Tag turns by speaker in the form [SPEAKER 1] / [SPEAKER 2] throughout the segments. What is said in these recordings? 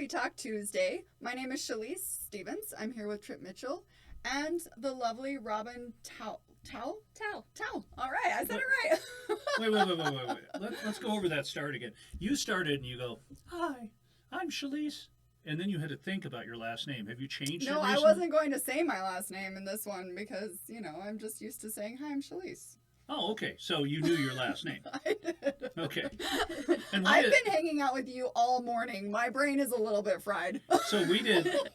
[SPEAKER 1] Happy Talk Tuesday. My name is Shalise Stevens. I'm here with Trip Mitchell and the lovely Robin Towle. Towle? Towle. All right, I said it right.
[SPEAKER 2] Wait. Let's go over that start again. You started and you go, "Hi, I'm Shalise," and then you had to think about your last name. Have you changed it
[SPEAKER 1] No,
[SPEAKER 2] recently?
[SPEAKER 1] I wasn't going to say my last name in this one because, I'm just used to saying, "Hi, I'm Shalise."
[SPEAKER 2] Oh, okay. So you knew your last name.
[SPEAKER 1] I did.
[SPEAKER 2] Okay. And
[SPEAKER 1] I've been hanging out with you all morning. My brain is a little bit fried.
[SPEAKER 2] So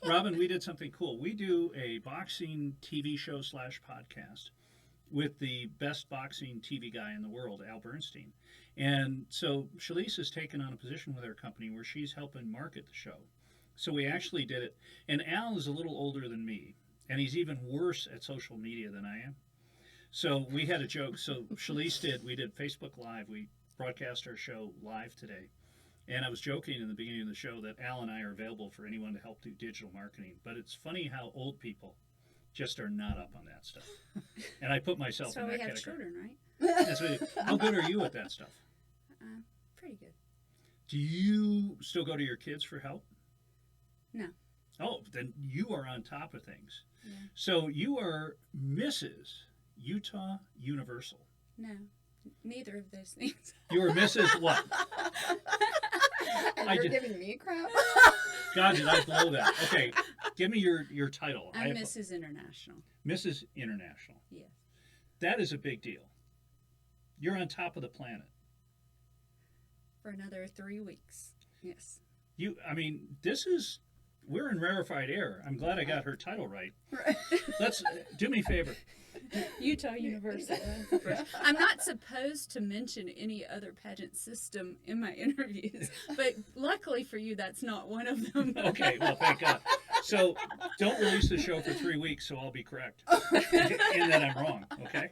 [SPEAKER 2] Robin, we did something cool. We do a boxing TV show / podcast with the best boxing TV guy in the world, Al Bernstein. And so Shalise has taken on a position with our company where she's helping market the show. So we actually did it. And Al is a little older than me, and he's even worse at social media than I am. So we had a joke. So Shalise we did Facebook Live. We broadcast our show live today. And I was joking in the beginning of the show that Al and I are available for anyone to help do digital marketing. But it's funny how old people just are not up on that stuff. And I put myself in that category.
[SPEAKER 3] So we have children, right?
[SPEAKER 2] That's right. How good are you at that stuff?
[SPEAKER 3] Pretty good.
[SPEAKER 2] Do you still go to your kids for help?
[SPEAKER 3] No.
[SPEAKER 2] Oh, then you are on top of things.
[SPEAKER 3] Yeah.
[SPEAKER 2] So you are Mrs. Utah Universal.
[SPEAKER 3] No, neither of those things.
[SPEAKER 2] You are Mrs. what?
[SPEAKER 1] And you're giving me crap?
[SPEAKER 2] God, did I blow that? Okay, give me your title.
[SPEAKER 3] I'm Mrs. International.
[SPEAKER 2] Mrs. International.
[SPEAKER 3] Yes.
[SPEAKER 2] That is a big deal. You're on top of the planet.
[SPEAKER 3] For another 3 weeks. Yes.
[SPEAKER 2] We're in rarefied air. I'm glad I got her title right.
[SPEAKER 1] Right.
[SPEAKER 2] Let's do me a favor.
[SPEAKER 3] Utah Universal. I'm not supposed to mention any other pageant system in my interviews, but luckily for you, that's not one of them.
[SPEAKER 2] Okay, well, thank God. So don't release the show for 3 weeks, so I'll be correct. And that I'm wrong, okay?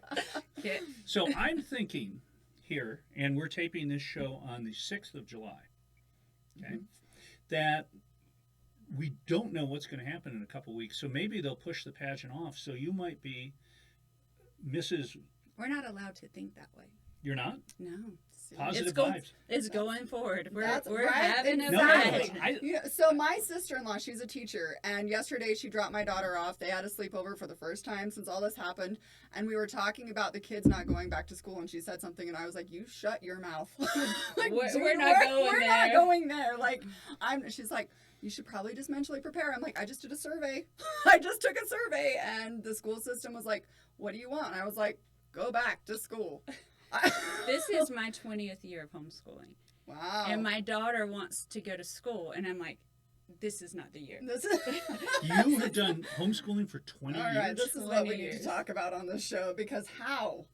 [SPEAKER 3] Okay.
[SPEAKER 2] So I'm thinking here, and we're taping this show on the 6th of July, okay, that we don't know what's going to happen in a couple weeks, so maybe they'll push the pageant off, so you might be Mrs.
[SPEAKER 3] We're not allowed to think that way.
[SPEAKER 2] You're not?
[SPEAKER 3] No.
[SPEAKER 2] Positive vibes.
[SPEAKER 3] It's going forward. We're
[SPEAKER 1] right.
[SPEAKER 3] having a
[SPEAKER 1] Exactly.
[SPEAKER 3] pageant.
[SPEAKER 1] So my sister-in-law, she's a teacher, and yesterday she dropped my daughter off. They had a sleepover for the first time since all this happened, and we were talking about the kids not going back to school, and she said something, and I was like, "You shut your mouth." Like,
[SPEAKER 3] we're not going there.
[SPEAKER 1] Like, she's like, "You should probably just mentally prepare." I'm like, "I just did a survey. I just took a survey, and the school system was like, 'What do you want?' And I was like, 'Go back to school.'"
[SPEAKER 3] This is my 20th year of homeschooling.
[SPEAKER 1] Wow.
[SPEAKER 3] And my daughter wants to go to school, and I'm like, this is not the year.
[SPEAKER 2] You have done homeschooling for 20 years?
[SPEAKER 1] All right, this is what we need to talk about on this show, because how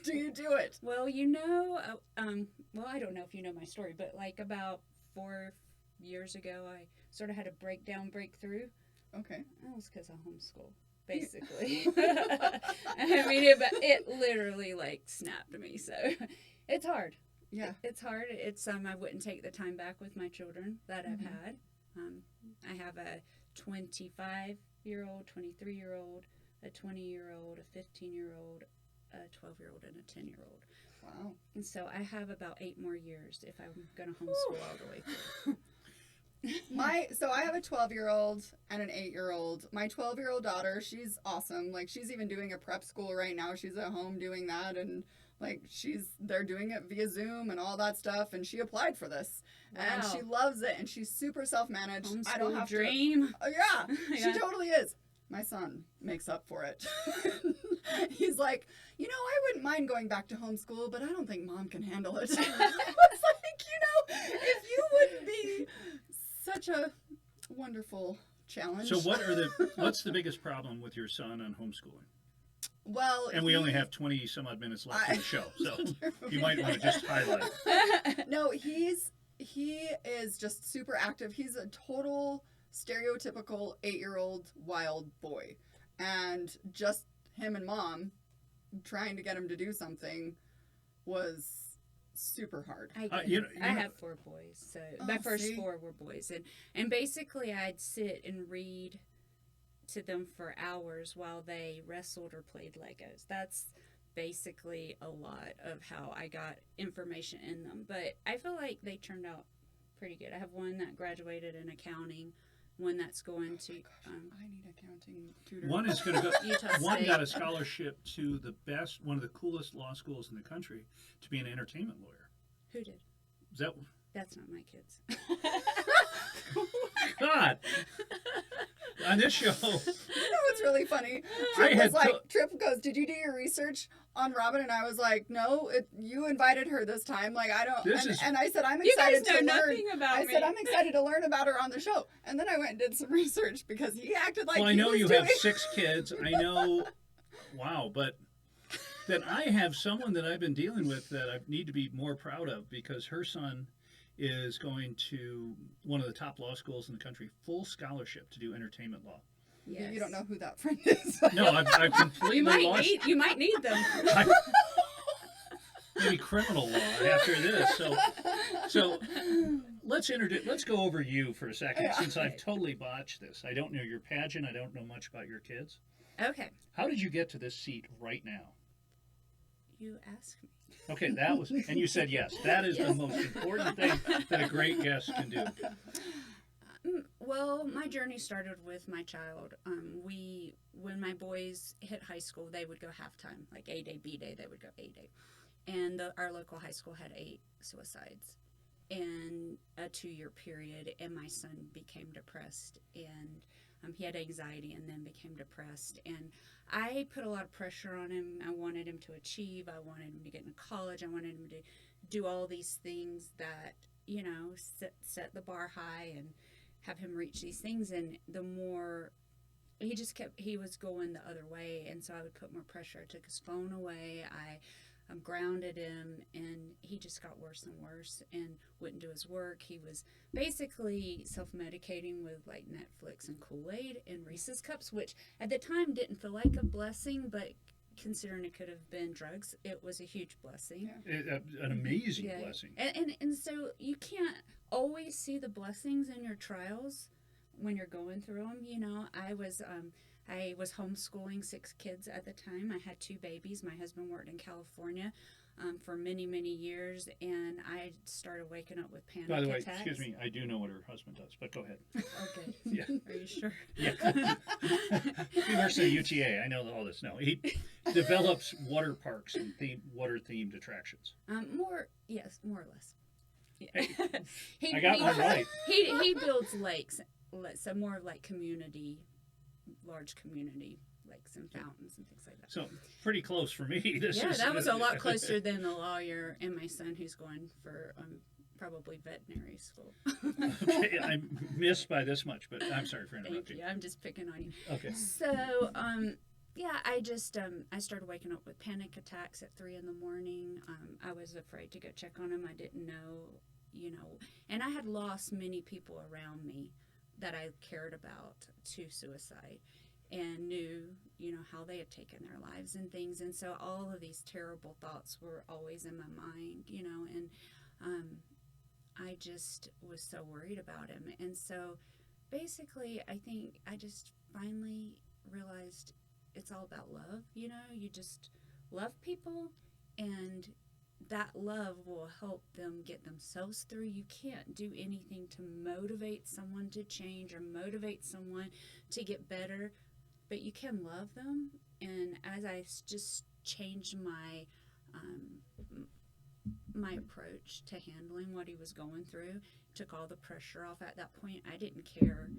[SPEAKER 1] do you do it?
[SPEAKER 3] Well, I don't know if you know my story, but like about 4 years ago, I sort of had a breakthrough.
[SPEAKER 1] Okay.
[SPEAKER 3] That was because of homeschool. Basically. I mean, it literally like snapped me. So it's hard.
[SPEAKER 1] Yeah.
[SPEAKER 3] It's hard. It's I wouldn't take the time back with my children that I've had. I have a 25-year-old, 23-year-old, a 20-year-old, a 15-year-old, a 12-year-old, and a 10-year-old.
[SPEAKER 1] Wow.
[SPEAKER 3] And so I have about 8 more years if I'm going to homeschool all the way through.
[SPEAKER 1] So I have a 12-year-old and an 8-year-old. My 12-year-old daughter, she's awesome. Like, she's even doing a prep school right now. She's at home doing that, and like they're doing it via Zoom and all that stuff, and she applied for this.
[SPEAKER 3] Wow.
[SPEAKER 1] And she loves it, and she's super self-managed.
[SPEAKER 3] Homeschool
[SPEAKER 1] I don't have
[SPEAKER 3] dream.
[SPEAKER 1] Yeah, she totally is. My son makes up for it. He's like, I wouldn't mind going back to homeschool, but I don't think Mom can handle it. I was like, if you wouldn't be such a wonderful challenge.
[SPEAKER 2] So what's the biggest problem with your son on homeschooling?
[SPEAKER 1] Well,
[SPEAKER 2] and we only have 20 some odd minutes left in the show, so you might want to just highlight it.
[SPEAKER 1] No, he is just super active. He's a total stereotypical 8-year-old wild boy, and just him and Mom trying to get him to do something was super hard.
[SPEAKER 3] I have 4 boys, so my first 4 were boys, and basically I'd sit and read to them for hours while they wrestled or played Legos. That's basically a lot of how I got information in them, but I feel like they turned out pretty good. I have one that graduated in accounting, one that's going to
[SPEAKER 1] I need accounting tutor.
[SPEAKER 2] One is going to go.
[SPEAKER 3] Utah
[SPEAKER 2] One
[SPEAKER 3] State.
[SPEAKER 2] got a scholarship to the best, one of the coolest law schools in the country, to be an entertainment lawyer.
[SPEAKER 3] Who did?
[SPEAKER 2] Is that?
[SPEAKER 3] That's not my kids.
[SPEAKER 2] God. On this show,
[SPEAKER 1] You know what's really funny?
[SPEAKER 2] I
[SPEAKER 1] Trip
[SPEAKER 2] had
[SPEAKER 1] was like, Trip goes, "Did you do your research on Robin?" And I was like, "No, you invited her this time. Like, I don't." And I said, "I'm
[SPEAKER 3] You guys
[SPEAKER 1] excited
[SPEAKER 3] know
[SPEAKER 1] to learn."
[SPEAKER 3] nothing about
[SPEAKER 1] I
[SPEAKER 3] me.
[SPEAKER 1] said, "I'm excited to learn about her on the show." And then I went and did some research because he acted like
[SPEAKER 2] well, I
[SPEAKER 1] he
[SPEAKER 2] know
[SPEAKER 1] was
[SPEAKER 2] you
[SPEAKER 1] doing.
[SPEAKER 2] have 6 kids. I know. Wow, but that I have someone that I've been dealing with that I need to be more proud of, because her son is going to one of the top law schools in the country, full scholarship to do entertainment law.
[SPEAKER 3] Yes.
[SPEAKER 1] You don't know who that friend is.
[SPEAKER 2] No, I've completely lost.
[SPEAKER 3] You might need them.
[SPEAKER 2] Maybe criminal law after this. So let's go over you for a second,
[SPEAKER 1] Yeah.
[SPEAKER 2] since I've totally botched this. I don't know your pageant. I don't know much about your kids.
[SPEAKER 3] Okay.
[SPEAKER 2] How did you get to this seat right now?
[SPEAKER 3] You ask me.
[SPEAKER 2] Okay, that was, and you said yes. That is the
[SPEAKER 3] Yes.
[SPEAKER 2] most important thing that a great guest can do.
[SPEAKER 3] Well, my journey started with my child. When my boys hit high school, they would go halftime, like A day, B day. They would go A day, and our local high school had 8 suicides in a 2-year period. And my son became depressed, and he had anxiety, and then became depressed. And I put a lot of pressure on him. I wanted him to achieve. I wanted him to get into college. I wanted him to do all these things that set the bar high and have him reach these things. And the more he was going the other way, and so I would put more pressure. I took his phone away. I grounded him, and he just got worse and worse and wouldn't do his work. He was basically self-medicating with like Netflix and Kool-Aid and Reese's Cups, which at the time didn't feel like a blessing, but considering it could have been drugs, it was a huge blessing.
[SPEAKER 2] An amazing
[SPEAKER 3] Yeah.
[SPEAKER 2] blessing.
[SPEAKER 3] And so you can't always see the blessings in your trials when you're going through them. I was homeschooling 6 kids at the time. I had 2 babies. My husband worked in California for many, many years, and I started waking up with panic
[SPEAKER 2] By the way,
[SPEAKER 3] attacks.
[SPEAKER 2] excuse me, I do know what her husband does, but go ahead.
[SPEAKER 3] Okay.
[SPEAKER 2] Yeah.
[SPEAKER 3] Are you sure?
[SPEAKER 2] Yeah. He works at UTA. I know all this. No, he develops water parks and water themed attractions.
[SPEAKER 3] More or less. Yeah.
[SPEAKER 2] Hey, I got one right.
[SPEAKER 3] He builds lakes, so more of like large community lakes and fountains and things like that.
[SPEAKER 2] So pretty close for me.
[SPEAKER 3] That was a lot closer than the lawyer and my son, who's going for probably veterinary school.
[SPEAKER 2] Okay, I missed by this much, but I'm sorry for interrupting.
[SPEAKER 3] Thank you. I'm just picking on you.
[SPEAKER 2] Okay.
[SPEAKER 3] So, I just I started waking up with panic attacks at 3 a.m. I was afraid to go check on him. I didn't know, and I had lost many people around me that I cared about to suicide, and knew, how they had taken their lives and things. And so all of these terrible thoughts were always in my mind, and I just was so worried about him. And so basically, I think I just finally realized it's all about love. You just love people, and that love will help them get themselves through. You can't do anything to motivate someone to change or motivate someone to get better, but you can love them. And as I just changed my my approach to handling what he was going through, took all the pressure off. At that point, I didn't care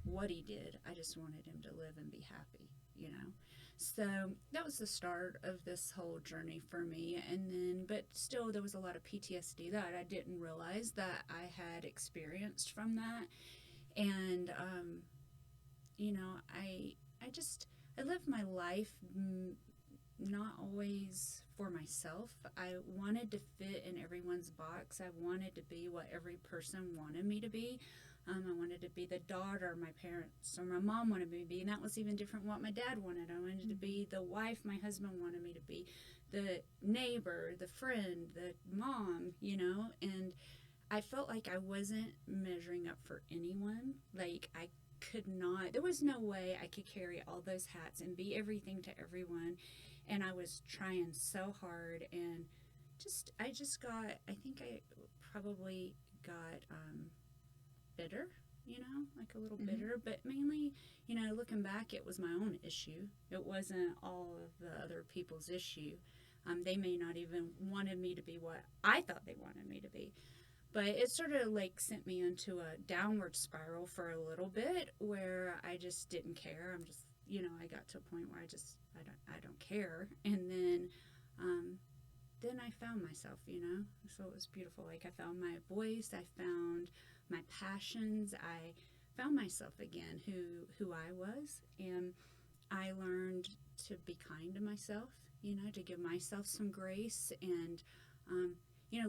[SPEAKER 3] what he did. I just wanted him to live and be happy, So that was the start of this whole journey for me. And then, but still, there was a lot of PTSD that I didn't realize that I had experienced from that. And, I lived my life not always for myself. I wanted to fit in everyone's box. I wanted to be what every person wanted me to be. I wanted to be the daughter my parents or my mom wanted me to be, and that was even different what my dad wanted. I wanted to be the wife my husband wanted me to be, the neighbor, the friend, the mom, and I felt like I wasn't measuring up for anyone. Like I could not, there was no way I could carry all those hats and be everything to everyone. And I was trying so hard, and I think I probably got bitter, like a little
[SPEAKER 1] Mhm.
[SPEAKER 3] bitter. But mainly, looking back, it was my own issue. It wasn't all of the other people's issue. They may not even wanted me to be what I thought they wanted me to be. But it sort of like sent me into a downward spiral for a little bit where I just didn't care. I'm just, I got to a point where I don't care. And then I found myself, so it was beautiful. Like I found my voice, I found my passions, I found myself again, who I was. And I learned to be kind to myself, to give myself some grace. And,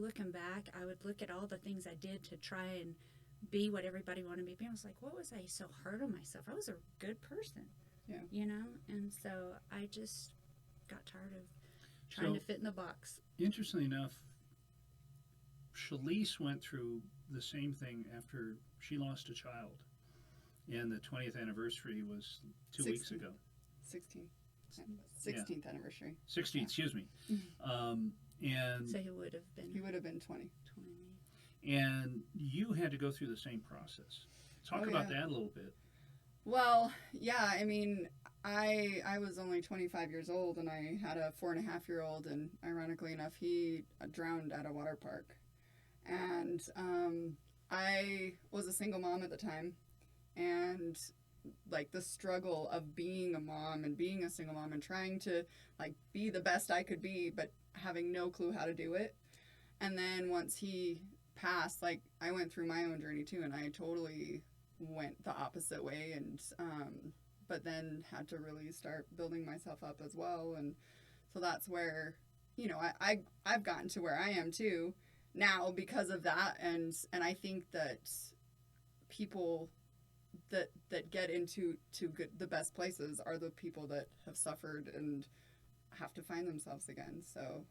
[SPEAKER 3] looking back, I would look at all the things I did to try and be what everybody wanted me to be. I was like, what was I so hard on myself? I was a good person, And so I just got tired of trying to fit in the box.
[SPEAKER 2] Interestingly enough, Shalise went through the same thing after she lost a child. And the 20th anniversary was 2 weeks ago.
[SPEAKER 1] 16th anniversary.
[SPEAKER 2] 16th, excuse me. And
[SPEAKER 3] so he would have been
[SPEAKER 1] 20.
[SPEAKER 2] And you had to go through the same process. Talk about that a little bit.
[SPEAKER 1] Well, yeah, I mean, I was only 25 years old, and I had a 4.5-year-old, and ironically enough, he drowned at a water park. And I was a single mom at the time, and like the struggle of being a mom and being a single mom and trying to like be the best I could be, but having no clue how to do it. And then once he passed, like I went through my own journey too, and I totally went the opposite way, and but then had to really start building myself up as well. And so that's where I've gotten to where I am too now because of that. And I think that people that get into the best places are the people that have suffered and have to find themselves again. So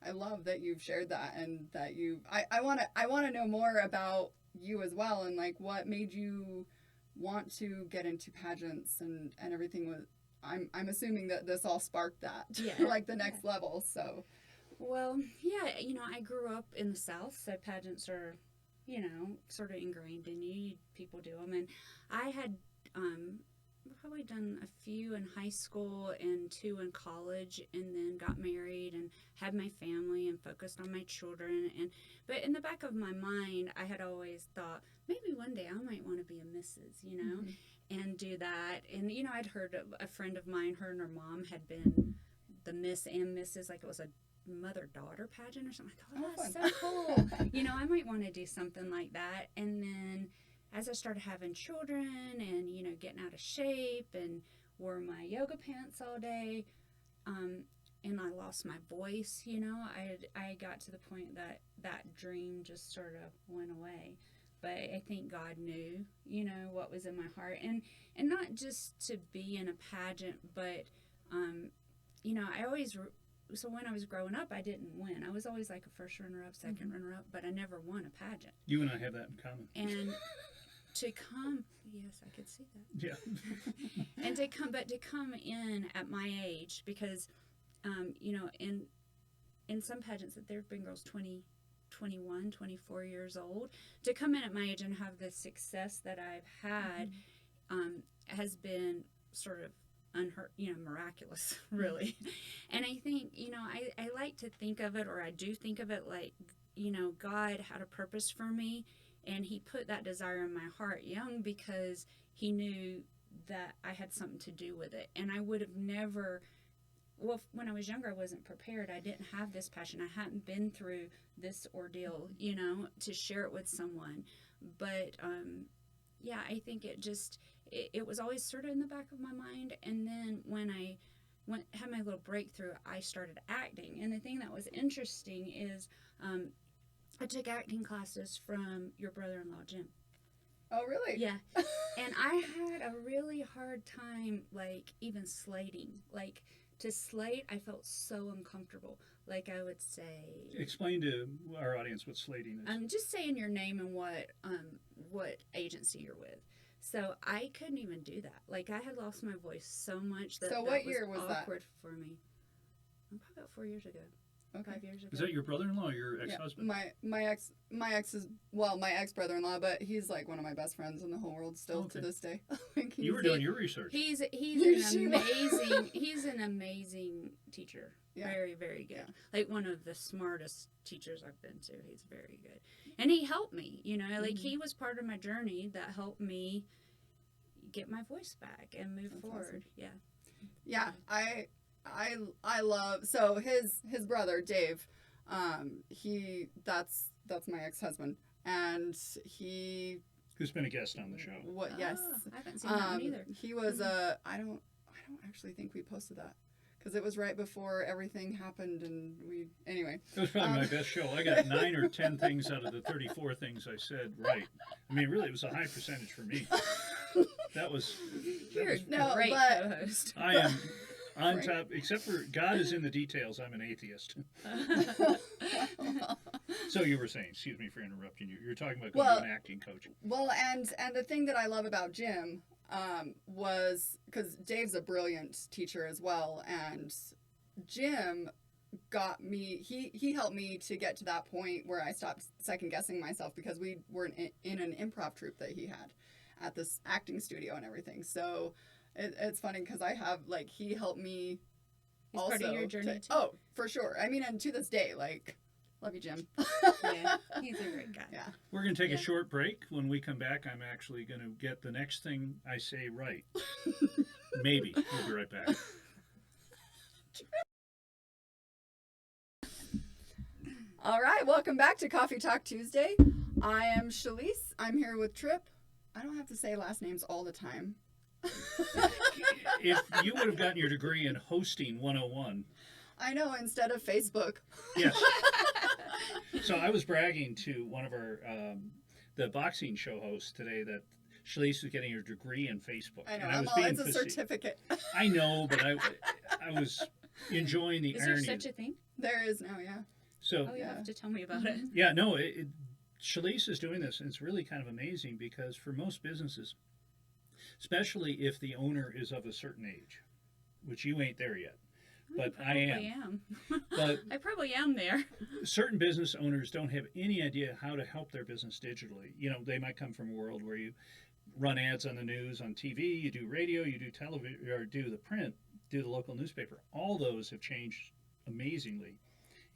[SPEAKER 1] I love that you've shared that, and that I want to know more about you as well, and like what made you want to get into pageants and everything. I'm assuming that this all sparked that, like the next level. So
[SPEAKER 3] well, I grew up in the South, so pageants are sort of ingrained in you. People do them, and I had probably done a few in high school and 2 in college, and then got married and had my family and focused on my children. But in the back of my mind, I had always thought maybe one day I might want to be a Mrs.,
[SPEAKER 1] Mm-hmm.
[SPEAKER 3] and do that. And I'd heard a friend of mine, her and her mom had been the Miss and Mrs., like it was a mother-daughter pageant or something. I thought, that's so cool. I might want to do something like that. And then as I started having children and, getting out of shape and wore my yoga pants all day, and I lost my voice, I got to the point that dream just sort of went away. But I think God knew, what was in my heart. And not just to be in a pageant, but, so when I was growing up, I didn't win. I was always like a first runner-up, second runner-up, but I never won a pageant.
[SPEAKER 2] You and I have that in common.
[SPEAKER 3] And to come, yes, I could see that.
[SPEAKER 2] Yeah.
[SPEAKER 3] And to come in at my age, because, in some pageants that there have been girls 20, 21, 24 years old, to come in at my age and have the success that I've had, has been sort of miraculous, really. And I think, I like to think of it, or I do think of it like, God had a purpose for me, and he put that desire in my heart young because he knew that I had something to do with it. And I would have never, when I was younger, I wasn't prepared. I didn't have this passion. I hadn't been through this ordeal, to share it with someone. But, I think it was always sort of in the back of my mind. And then when I had my little breakthrough, I started acting. And the thing that was interesting is I took acting classes from your brother-in-law, Jim.
[SPEAKER 1] Oh, really?
[SPEAKER 3] Yeah. And I had a really hard time, like, even slating. Like, to slate, I felt so uncomfortable. Like, I would say...
[SPEAKER 2] Explain to our audience what slating is.
[SPEAKER 3] Just saying your name and what agency you're with. So I couldn't even do that. Like, I had lost my voice so much that
[SPEAKER 1] So what year was
[SPEAKER 3] awkward for me. Probably about 4 years ago.
[SPEAKER 1] Okay.
[SPEAKER 3] 5 years ago.
[SPEAKER 2] Is that your brother-in-law or your ex-husband?
[SPEAKER 1] Yeah, my ex is my ex brother-in-law, but he's like one of my best friends in the whole world still to this day.
[SPEAKER 2] You were doing your research.
[SPEAKER 3] He's an amazing teacher.
[SPEAKER 1] Yeah.
[SPEAKER 3] Very, very good.
[SPEAKER 1] Yeah.
[SPEAKER 3] Like one of the smartest teachers I've been to. He's very good. And he helped me, like he was part of my journey that helped me get my voice back and move forward.
[SPEAKER 1] Awesome. Yeah. I love, so his brother Dave, that's my ex-husband, and
[SPEAKER 2] who's been a guest on the show.
[SPEAKER 1] Yes.
[SPEAKER 3] I haven't seen that one either.
[SPEAKER 1] He was I don't actually think we posted that because it was right before everything happened, and anyway.
[SPEAKER 2] It was probably my best show. I got 9 or 10 things out of the 34 things I said right. I mean, really, it was a high percentage for me.
[SPEAKER 3] You're a great co-host.
[SPEAKER 2] I am on top, except for God is in the details. I'm an atheist. So you were saying, excuse me for interrupting you. You're talking about going to an acting coach.
[SPEAKER 1] Well, and the thing that I love about Jim was because Dave's a brilliant teacher as well, and Jim got me. He helped me to get to that point where I stopped second guessing myself because we were in an improv troupe that he had at this acting studio and everything. So it's funny because I have he helped me.
[SPEAKER 3] He's
[SPEAKER 1] also
[SPEAKER 3] part of your journey too.
[SPEAKER 1] Oh, for sure. I mean, and to this day, love you, Jim.
[SPEAKER 3] Yeah, he's a great guy.
[SPEAKER 1] Yeah.
[SPEAKER 2] We're going to take a short break. When we come back, I'm actually going to get the next thing I say right. Maybe. We'll be right back.
[SPEAKER 1] All right, welcome back to Coffee Talk Tuesday. I am Shalise. I'm here with Trip. I don't have to say last names all the time.
[SPEAKER 2] If you would have gotten your degree in hosting 101.
[SPEAKER 1] I know, instead of Facebook.
[SPEAKER 2] Yes. So I was bragging to one of our the boxing show hosts today that Shalise was getting her degree in Facebook.
[SPEAKER 1] I know,
[SPEAKER 2] and I was
[SPEAKER 1] it's a certificate.
[SPEAKER 2] I know, but I was enjoying the irony.
[SPEAKER 3] Is there such a thing?
[SPEAKER 1] There is now, yeah.
[SPEAKER 2] So
[SPEAKER 3] you have to tell me about it.
[SPEAKER 2] Yeah, no, Shalise is doing this, and it's really kind of amazing because for most businesses, especially if the owner is of a certain age, which you ain't there yet, but I am. But
[SPEAKER 3] I probably am there.
[SPEAKER 2] Certain business owners don't have any idea how to help their business digitally. They might come from a world where you run ads on the news, on TV, you do radio, you do television, or do the print, do the local newspaper. All those have changed amazingly.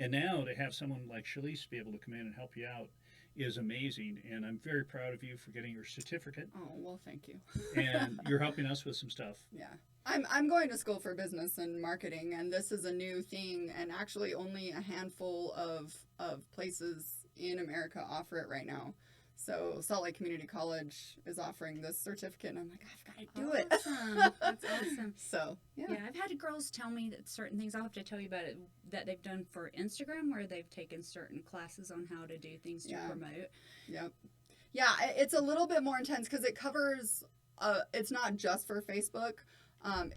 [SPEAKER 2] And now to have someone like Shalise be able to come in and help you out is amazing. And I'm very proud of you for getting your certificate.
[SPEAKER 1] Oh, well, thank you.
[SPEAKER 2] And you're helping us with some stuff.
[SPEAKER 1] Yeah. I'm going to school for business and marketing, and this is a new thing, and actually only a handful of places in America offer it right now. So Salt Lake Community College is offering this certificate, and I'm like, I've got to do it.
[SPEAKER 3] Awesome. That's awesome.
[SPEAKER 1] So, yeah.
[SPEAKER 3] Yeah, I've had girls tell me that certain things, I'll have to tell you about it, that they've done for Instagram, where they've taken certain classes on how to do things to promote.
[SPEAKER 1] Yep. Yeah, it's a little bit more intense because it covers, it's not just for Facebook.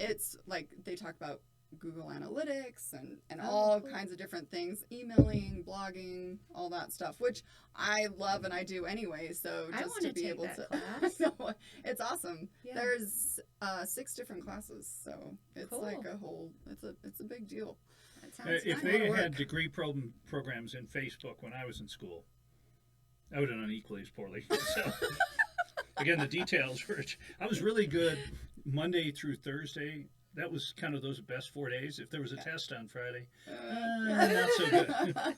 [SPEAKER 1] It's like they talk about Google Analytics and all kinds of different things, emailing, blogging, all that stuff, which I love and I do anyway. So just to be able to, no, it's awesome. Yeah. There's 6 different classes, so it's like a whole. It's a big deal.
[SPEAKER 2] If they had degree programs in Facebook when I was in school, I would have done equally as poorly. So again, the details were. I was really good Monday through Thursday. That was kind of those best 4 days. If there was a test on Friday, not so good.
[SPEAKER 3] I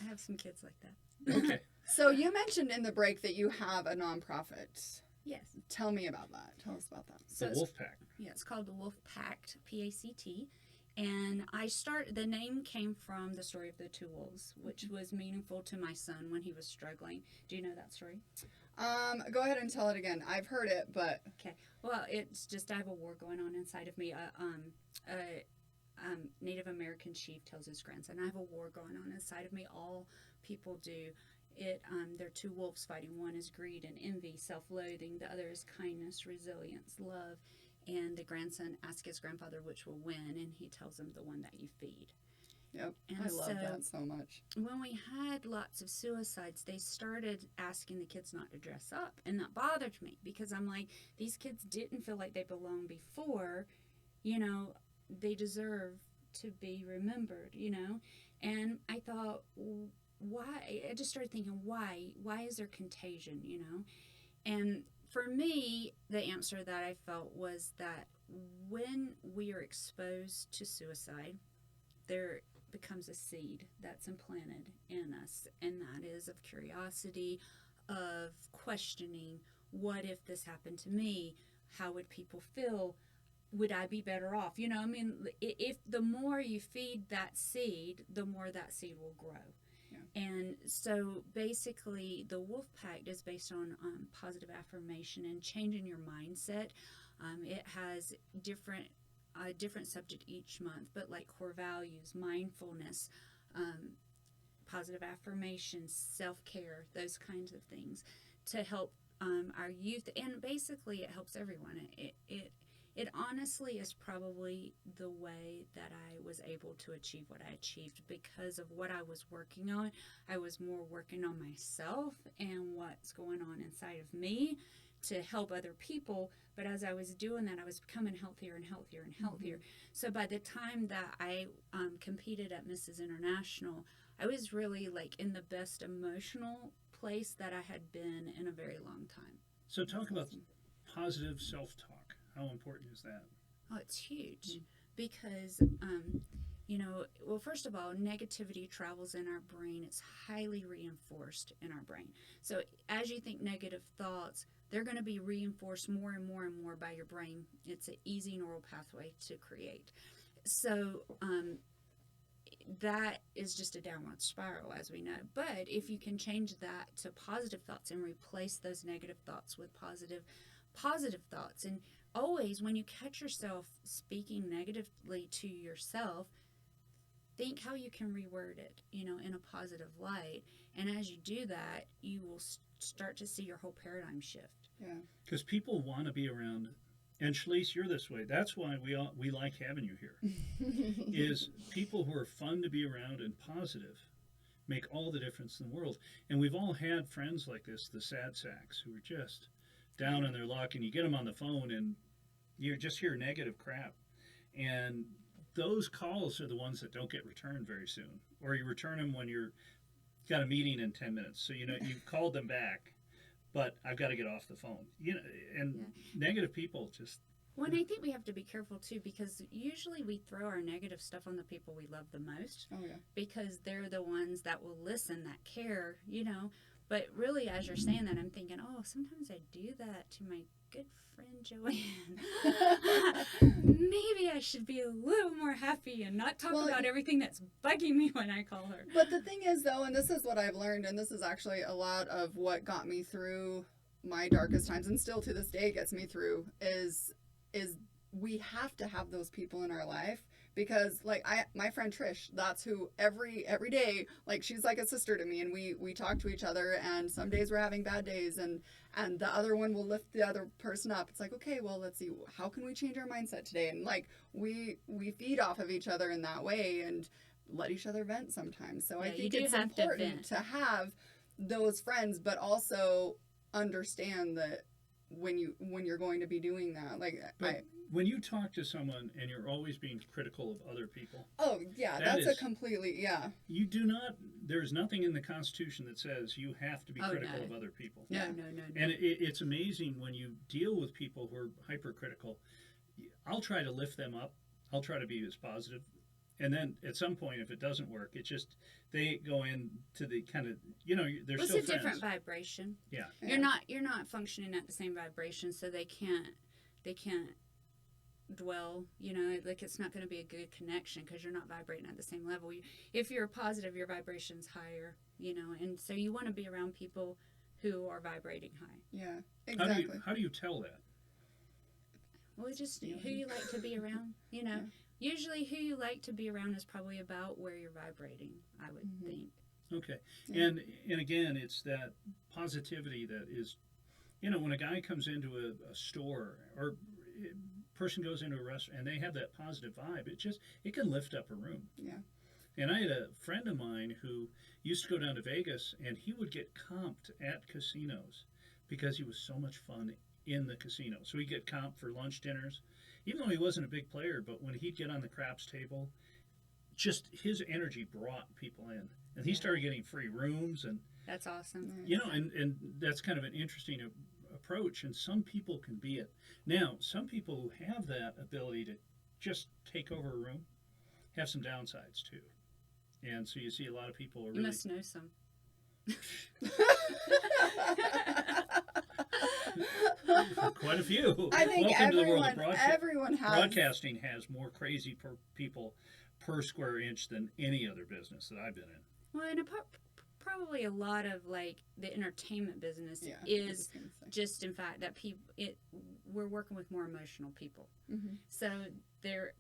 [SPEAKER 3] have some kids like that.
[SPEAKER 2] Okay.
[SPEAKER 1] So you mentioned in the break that you have a nonprofit.
[SPEAKER 3] Yes.
[SPEAKER 1] Tell me about that. Tell us about that.
[SPEAKER 2] The Wolf Pact.
[SPEAKER 3] Yeah, it's called the Wolf Pact, P-A-C-T. And the name came from the story of the 2 wolves, which was meaningful to my son when he was struggling. Do you know that story?
[SPEAKER 1] Go ahead and tell it again. I've heard it, but...
[SPEAKER 3] Okay. Well, it's just I have a war going on inside of me. Native American chief tells his grandson, I have a war going on inside of me. All people do. They're 2 wolves fighting. One is greed and envy, self-loathing. The other is kindness, resilience, love. And the grandson asks his grandfather which will win, and he tells him the one that you feed.
[SPEAKER 1] Yep,
[SPEAKER 3] and
[SPEAKER 1] I love that so much.
[SPEAKER 3] When we had lots of suicides, they started asking the kids not to dress up, and that bothered me because I'm like, these kids didn't feel like they belonged before. They deserve to be remembered, you know? And I thought, why? I just started thinking, why? Why is there contagion, you know? And for me, the answer that I felt was that when we are exposed to suicide, there becomes a seed that's implanted in us, and that is of curiosity, of questioning, what if this happened to me? How would people feel? Would I be better off? You know, I mean, if the more you feed that seed, the more that seed will grow.
[SPEAKER 1] Yeah.
[SPEAKER 3] And so basically, the Wolf Pact is based on positive affirmation and changing your mindset. It has a different subject each month, but like core values, mindfulness, positive affirmations, self-care, those kinds of things to help our youth. And basically, it helps everyone. It honestly is probably the way that I was able to achieve what I achieved because of what I was working on. I was more working on myself and what's going on inside of me to help other people. But as I was doing that, I was becoming healthier and healthier and healthier. Mm-hmm. So by the time that I competed at Mrs. International, I was really like in the best emotional place that I had been in a very long time.
[SPEAKER 2] So talk about positive self-talk. How important is that?
[SPEAKER 3] Oh, it's huge because, you know, well, first of all, negativity travels in our brain. It's highly reinforced in our brain. So as you think negative thoughts, they're going to be reinforced more and more and more by your brain. It's an easy neural pathway to create. So that is just a downward spiral, as we know. But if you can change that to positive thoughts and replace those negative thoughts with positive thoughts, and always when you catch yourself speaking negatively to yourself, think how you can reword it, you know, in a positive light. And as you do that, you will start to see your whole paradigm shift.
[SPEAKER 1] Yeah.
[SPEAKER 2] Because people want to be around, and Shalice, you're this way. That's why we like having you here. Is people who are fun to be around and positive make all the difference in the world. And we've all had friends like this, the sad sacks, who are just down on their luck, and you get them on the phone and you just hear negative crap. And those calls are the ones that don't get returned very soon, or you return them when you're got a meeting in 10 minutes. So, you know, you've called them back, but I've got to get off the phone. You know, and negative people just...
[SPEAKER 3] Well, and I think we have to be careful, too, because usually we throw our negative stuff on the people we love the most.
[SPEAKER 1] Oh, yeah.
[SPEAKER 3] Because they're the ones that will listen, that care, you know. But really, as you're saying that, I'm thinking, oh, sometimes I do that to my good friend Joanne. Maybe I should be a little more happy and not talk about everything that's bugging me when I call her.
[SPEAKER 1] But the thing is, though, and this is what I've learned, and this is actually a lot of what got me through my darkest times, and still to this day gets me through, is we have to have those people in our life. Because, like, my friend Trish, that's who every day, like, she's like a sister to me, and we talk to each other, and some days we're having bad days, and the other one will lift the other person up. It's like, okay, well, let's see, how can we change our mindset today? And, like, we feed off of each other in that way and let each other vent sometimes. So I think it's important to have those friends, but also understand that when you're going to be doing that, like,
[SPEAKER 2] when you talk to someone and you're always being critical of other people.
[SPEAKER 1] Oh, yeah, that's a completely, yeah.
[SPEAKER 2] You do not, there's nothing in the Constitution that says you have to be critical of other people.
[SPEAKER 3] No.
[SPEAKER 2] And it's amazing when you deal with people who are hypercritical. I'll try to lift them up. I'll try to be as positive. And then at some point, if it doesn't work, it's just, they go into the kind of, you know, they're still friends.
[SPEAKER 3] It's a different vibration.
[SPEAKER 2] Yeah.
[SPEAKER 3] You're not functioning at the same vibration, so they can't dwell, you know, like it's not going to be a good connection because you're not vibrating at the same level. If you're positive, your vibration's higher, you know, and so you want to be around people who are vibrating high.
[SPEAKER 1] Yeah, exactly.
[SPEAKER 2] How do you tell that?
[SPEAKER 3] Well, just who you like to be around, you know. Yeah. Usually who you like to be around is probably about where you're vibrating, I would think.
[SPEAKER 2] Okay. Yeah. And again, it's that positivity that is, you know, when a guy comes into a store or person goes into a restaurant and they have that positive vibe, it can lift up a room.
[SPEAKER 1] Yeah.
[SPEAKER 2] And I had a friend of mine who used to go down to Vegas, and he would get comped at casinos because he was so much fun in the casino. So he'd get comped for lunch, dinners, even though he wasn't a big player. But when he'd get on the craps table just his energy brought people in, and he started getting free rooms, and
[SPEAKER 3] That's awesome.
[SPEAKER 2] and that's kind of an interesting approach. And some people can be it. Now, some people who have that ability to just take over a room have some downsides too, and so you see a lot of people are
[SPEAKER 3] You
[SPEAKER 2] really
[SPEAKER 3] must know some.
[SPEAKER 2] quite a few.
[SPEAKER 1] I think
[SPEAKER 2] Welcome to the world of
[SPEAKER 1] everyone has.
[SPEAKER 2] broadcasting has more crazy people per square inch than any other business that I've been in.
[SPEAKER 3] Well, and probably a lot of like the entertainment business
[SPEAKER 1] Yeah, I
[SPEAKER 3] is
[SPEAKER 1] was gonna say.
[SPEAKER 3] just in fact that we're working with more emotional people.
[SPEAKER 1] Mhm.
[SPEAKER 3] So there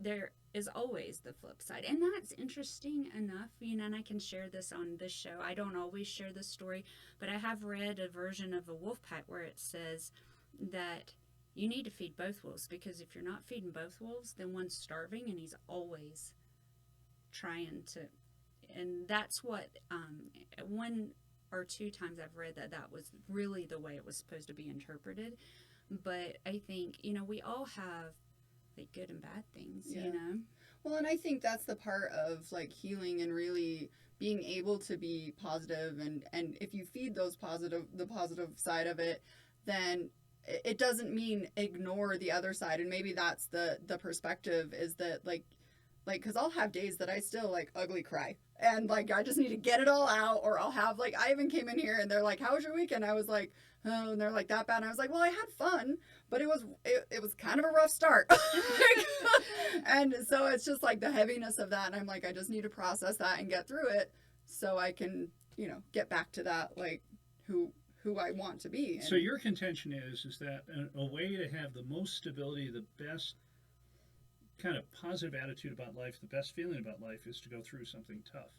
[SPEAKER 3] is always the flip side, and that's interesting enough. And I can share this on this show. I don't always share this story, but I have read a version of a Wolf Pact where it says that you need to feed both wolves, because if you're not feeding both wolves, then one's starving and he's always trying to. And that's what one or two times I've read that was really the way it was supposed to be interpreted. But I think, we all have like good and bad things,
[SPEAKER 1] Yeah. Well, and I think that's the part of like healing and really being able to be positive, and if you feed the positive side of it, then it doesn't mean ignore the other side. And maybe that's the perspective, is that like because I'll have days that I still like ugly cry, and like I just need to get it all out. Or I'll have like, I even came in here and they're like, how was your weekend? I was like, oh, and they're like, that bad? And I was like, well, I had fun, but it was kind of a rough start. And so it's just like the heaviness of that, and I'm like, I just need to process that and get through it so I can get back to that, like who I want to be.
[SPEAKER 2] So your contention is that a way to have the most stability, the best kind of positive attitude about life, the best feeling about life, is to go through something tough,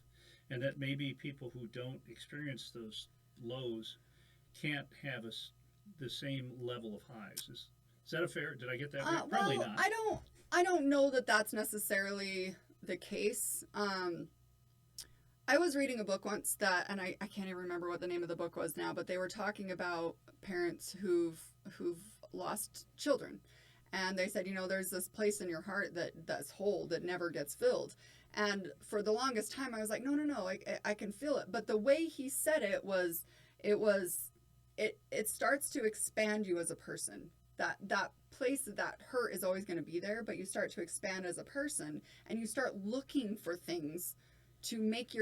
[SPEAKER 2] and that maybe people who don't experience those lows can't have the same level of highs. Is that a fair? Did I get that right? Probably
[SPEAKER 1] well,
[SPEAKER 2] not.
[SPEAKER 1] I don't know that that's necessarily the case. I was reading a book once and I can't even remember what the name of the book was now, but they were talking about parents who've lost children. And they said, there's this place in your heart that's whole, that never gets filled. And for the longest time, I was like, no, I can feel it. But the way he said it starts to expand you as a person. That place, that hurt is always going to be there, but you start to expand as a person, and you start looking for things to make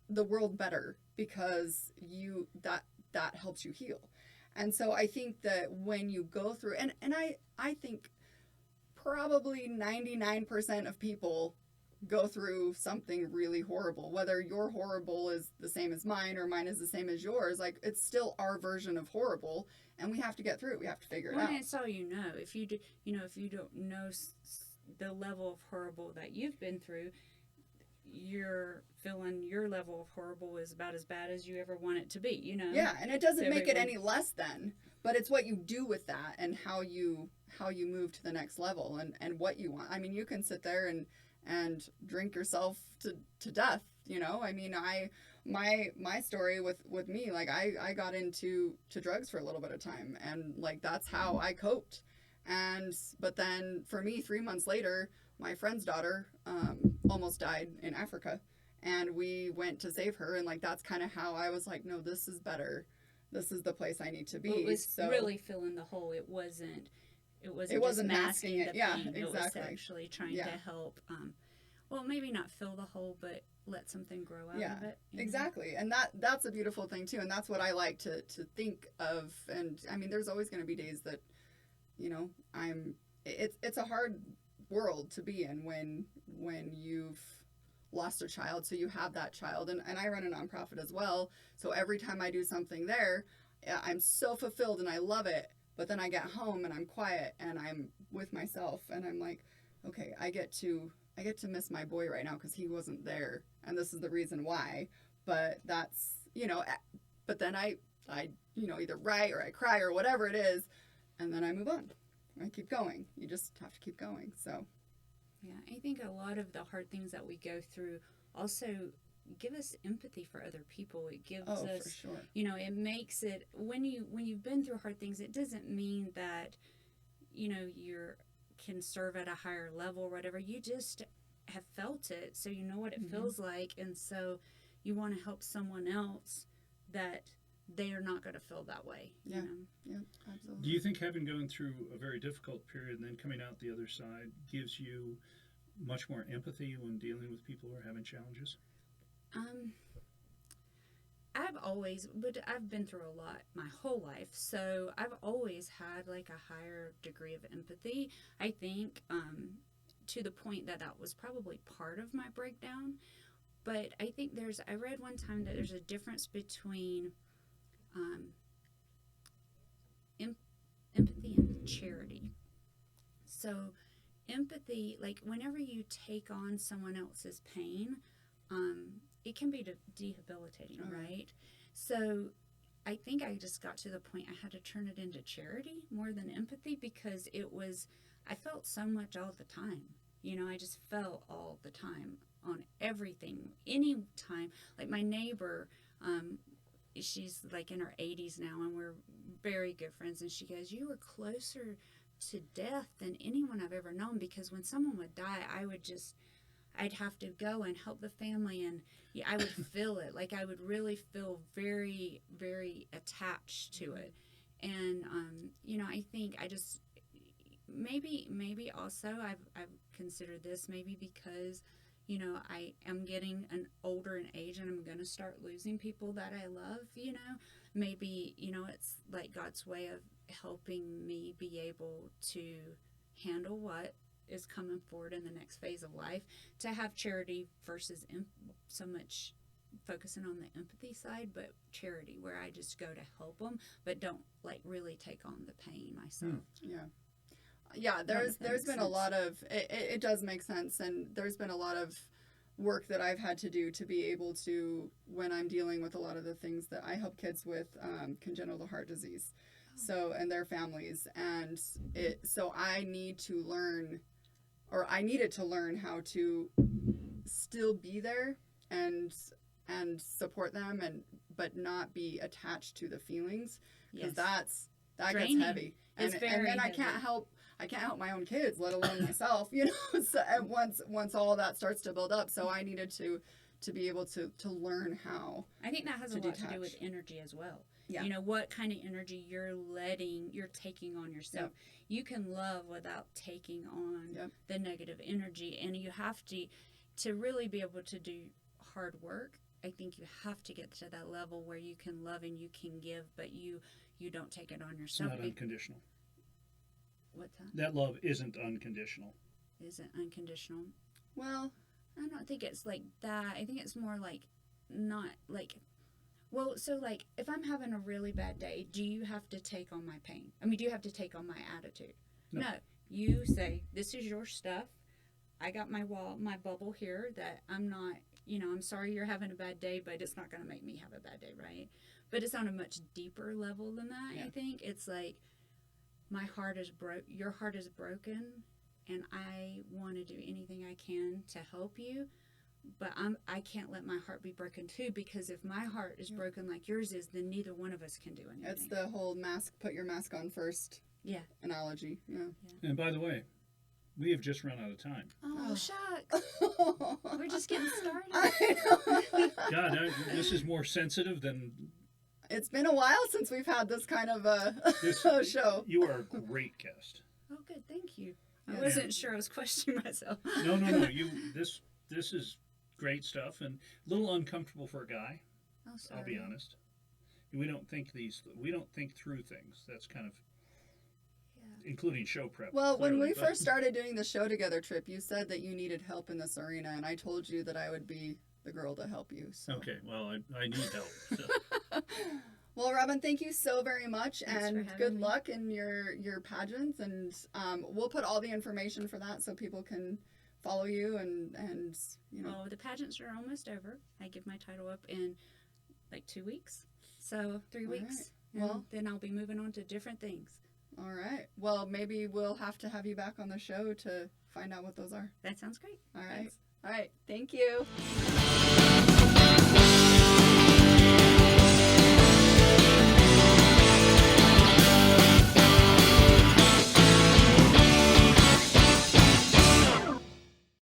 [SPEAKER 1] the world better, because that helps you heal. And so I think that when you go through, and I think probably 99% of people go through something really horrible, whether your horrible is the same as mine or mine is the same as yours. Like, it's still our version of horrible, and we have to get through it. We have to figure it out.
[SPEAKER 3] And it's all you know. If you do, if you don't know the level of horrible that you've been through, you're feeling your level of horrible is about as bad as you ever want it to be.
[SPEAKER 1] Yeah, and it doesn't make it any less than, but it's what you do with that, and how you move to the next level, and what you want. I mean, you can sit there and drink yourself to death. I mean, my story with me, like I got into drugs for a little bit of time, and like that's how I coped. But then for me, 3 months later, my friend's daughter almost died in Africa, and we went to save her, and like that's kind of how I was like, no, this is better. This is the place I need to be.
[SPEAKER 3] Well, it was really filling the hole. It wasn't just masking it.
[SPEAKER 1] Yeah,
[SPEAKER 3] pain.
[SPEAKER 1] exactly.
[SPEAKER 3] It was actually trying to help. Well, maybe not fill the hole, but let something grow out of it.
[SPEAKER 1] Exactly. And that's a beautiful thing too. And that's what I like to think of. And I mean, there's always going to be days that, it's a hard world to be in when you've lost a child. So you have that child, and I run a nonprofit as well. So every time I do something there, I'm so fulfilled and I love it. But then I get home and I'm quiet and I'm with myself, and I'm like, okay, I get to miss my boy right now because he wasn't there, and this is the reason why. But that's, but then I either write or I cry or whatever it is, and then I move on. I keep going. You just have to keep going. So
[SPEAKER 3] yeah, I think a lot of the hard things that we go through also give us empathy for other people. It gives us,
[SPEAKER 1] for sure.
[SPEAKER 3] It makes it, when you've been through hard things, it doesn't mean that, you can serve at a higher level or whatever. You just have felt it, so you know what it
[SPEAKER 1] Mhm.
[SPEAKER 3] feels like, and so you want to help someone else that they are not going to feel that way.
[SPEAKER 1] Yeah.
[SPEAKER 3] You know?
[SPEAKER 1] Yeah, absolutely.
[SPEAKER 2] Do you think having gone through a very difficult period and then coming out the other side gives you much more empathy when dealing with people who are having challenges?
[SPEAKER 3] I've been through a lot my whole life, so I've always had like a higher degree of empathy. I think to the point that was probably part of my breakdown. But I think I read one time that there's a difference between empathy and charity. So empathy, like whenever you take on someone else's pain, it can be debilitating, right? So I think I just got to the point I had to turn it into charity more than empathy, because I felt so much all the time. You know, I just felt all the time on everything, any time. Like my neighbor, she's like in her 80s now, and we're very good friends, and she goes, "You were closer to death than anyone I've ever known," because when someone would die, I'd have to go and help the family, and I would feel it. Like I would really feel very, very attached to it. And you know, I think I just maybe also I've considered this, maybe because, you know, I am getting older in age, and I'm going to start losing people that I love, you know. Maybe, you know, it's like God's way of helping me be able to handle what is coming forward in the next phase of life, to have charity versus so much focusing on the empathy side, but charity where I just go to help them, but don't like really take on the pain myself.
[SPEAKER 1] Yeah, there's been a lot of it does make sense, and there's been a lot of work that I've had to do to be able to, when I'm dealing with a lot of the things that I help kids with, congenital heart disease, so, and their families, and so I needed to learn how to still be there and support them, but not be attached to the feelings, because that
[SPEAKER 3] Draining.
[SPEAKER 1] gets heavy, and then I can't help my own kids, let alone myself, you know. So once all that starts to build up, so I needed to be able to learn how.
[SPEAKER 3] I think that has a lot to do with energy as well. Yeah. You know, what kind of energy you're taking on yourself. Yep. You can love without taking on the negative energy, and you have to really be able to do hard work. I think you have to get to that level where you can love and you can give, but you don't take it on yourself.
[SPEAKER 2] It's not unconditional.
[SPEAKER 3] What's that?
[SPEAKER 2] That love isn't unconditional.
[SPEAKER 3] Isn't unconditional?
[SPEAKER 1] Well,
[SPEAKER 3] I don't think it's like that. I think it's more like not like. Well, so like if I'm having a really bad day, do you have to take on my pain? I mean, do you have to take on my attitude? No. You say, this is your stuff. I got my bubble here that I'm not, you know, I'm sorry you're having a bad day, but it's not going to make me have a bad day, right? But it's on a much deeper level than that, I think. It's like, my heart is your heart is broken, and I want to do anything I can to help you, but I can't let my heart be broken too, because if my heart is broken like yours is, then neither one of us can do anything.
[SPEAKER 1] It's the whole put your mask on first analogy. Yeah.
[SPEAKER 2] And by the way, we have just run out of time.
[SPEAKER 3] Oh, shucks. We're just getting started.
[SPEAKER 1] I know.
[SPEAKER 2] God, this is more sensitive than...
[SPEAKER 1] It's been a while since we've had this kind of show.
[SPEAKER 2] You are a great guest.
[SPEAKER 3] Oh, good. Thank you. I wasn't sure. I was questioning myself.
[SPEAKER 2] No. This is great stuff, and a little uncomfortable for a guy.
[SPEAKER 3] Oh, sorry.
[SPEAKER 2] I'll be honest. We don't think through things. That's kind of including show prep.
[SPEAKER 1] Well, when we first started doing the show together, Trip, you said that you needed help in this arena, and I told you that I would be the girl to help you. So.
[SPEAKER 2] Okay, well, I need help. So.
[SPEAKER 1] Well, Robin, thank you so very much, and good
[SPEAKER 3] me.
[SPEAKER 1] luck in your pageants, and we'll put all the information for that so people can follow you, and you know.
[SPEAKER 3] Oh, the pageants are almost over. I give my title up in like 2 weeks, so 3 weeks.
[SPEAKER 1] Right. Well,
[SPEAKER 3] then I'll be moving on to different things.
[SPEAKER 1] All right. Well, maybe we'll have to have you back on the show to find out what those are.
[SPEAKER 3] That sounds great.
[SPEAKER 1] All right.
[SPEAKER 3] Thanks.
[SPEAKER 1] All right. Thank you.